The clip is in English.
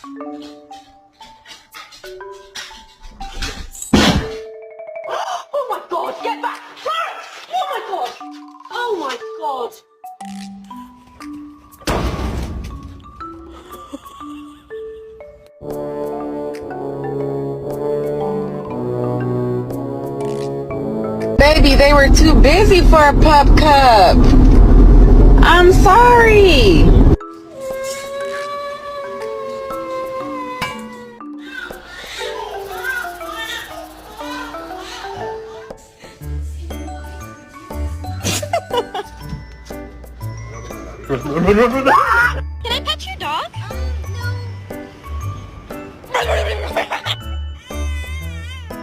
Oh my god, get back! Clarence! Oh my god! Oh my god! Baby, they were too busy for a pup cup. I'm sorry. No.